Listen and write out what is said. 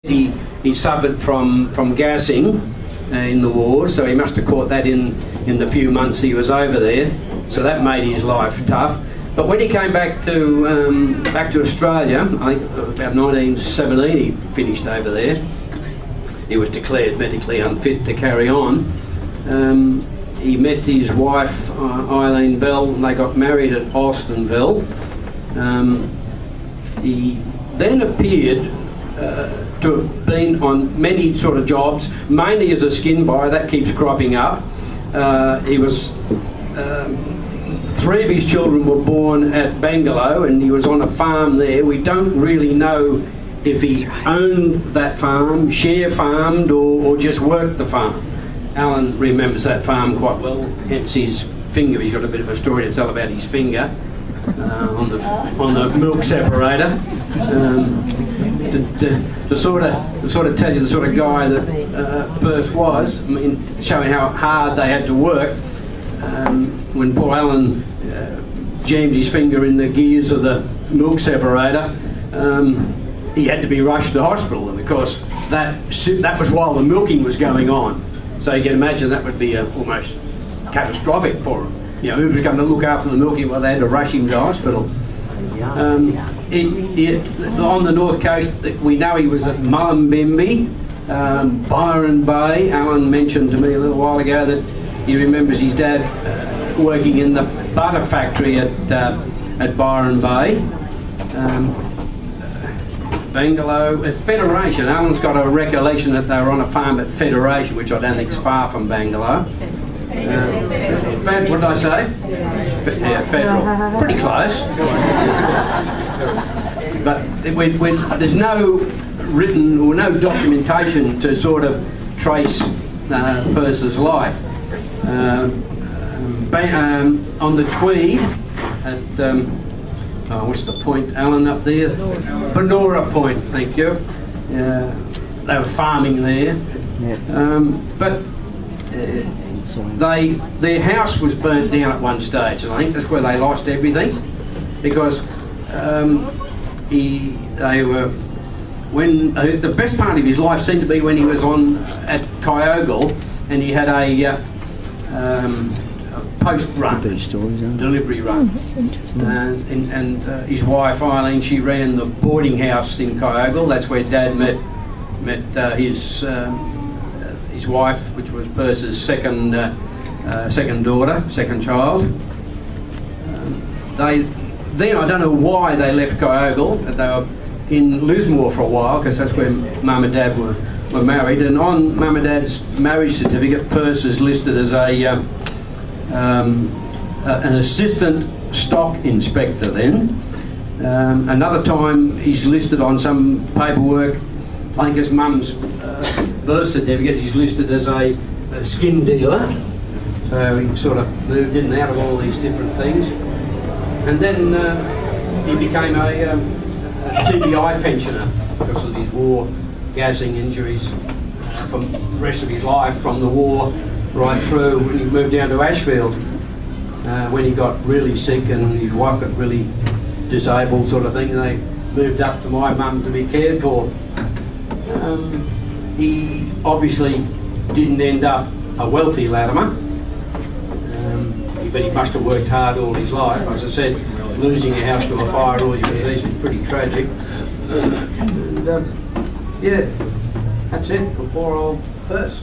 He suffered from gassing in the war, so he must have caught that in the few months he was over there. So that made his life tough. But when he came back to Australia, I think about 1917, he finished over there. He was declared medically unfit to carry on. He met his wife, Eileen Bell, and they got married at Austinville. He then appeared to have been on many sort of jobs, mainly as a skin buyer. That keeps cropping up. He was 3 of his children were born at Bangalow, and he was on a farm there. We don't really know if he owned that farm, share farmed, or just worked the farm. Alan remembers that farm quite well, hence his finger. He's got a bit of a story to tell about his finger on the milk separator. To sort of tell you the sort of guy that Perth was, I mean, showing how hard they had to work. When poor Alan jammed his finger in the gears of the milk separator, he had to be rushed to hospital, and of course that was while the milking was going on. So you can imagine that would be almost catastrophic for him. You know, who was going to look after the milking while they had to rush him to hospital? On the north coast, we know he was at Mullumbimby, Byron Bay. Alan mentioned to me a little while ago that he remembers his dad working in the butter factory at Byron Bay. Bangalow, at Federation. Alan's got a recollection that they were on a farm at Federation, which I don't think is far from Bangalow. What did I say? Yeah, Federal. Pretty close. But there's no written or no documentation to sort of trace Perce's life. On the Tweed at what's the point, Alan, up there? Benora Point, thank you. They were farming there. But their house was burnt down at one stage, and I think that's where they lost everything, because the best part of his life seemed to be when he was at Kyogle, and he had a post run, delivery run, and his wife Eileen, she ran the boarding house in Kyogle. That's where Dad met his wife, which was Perce's second daughter, second child. Then I don't know why they left Kyogle. They were in Lismore for a while, because that's where Mum and Dad were married. And on Mum and Dad's marriage certificate, Perce is listed as an assistant stock inspector then. Another time he's listed on some paperwork, I think his mum's birth certificate, he's listed as a skin dealer. So he sort of moved in and out of all these different things. And then he became a TBI pensioner because of his war gassing injuries from the rest of his life, from the war right through when he moved down to Ashfield. When he got really sick and his wife got really disabled sort of thing, they moved up to my mum to be cared for. He obviously didn't end up a wealthy Latimer, but he must have worked hard all his life. As I said, losing a house to a fire all your days is pretty tragic. Yeah, that's it for poor old Perce.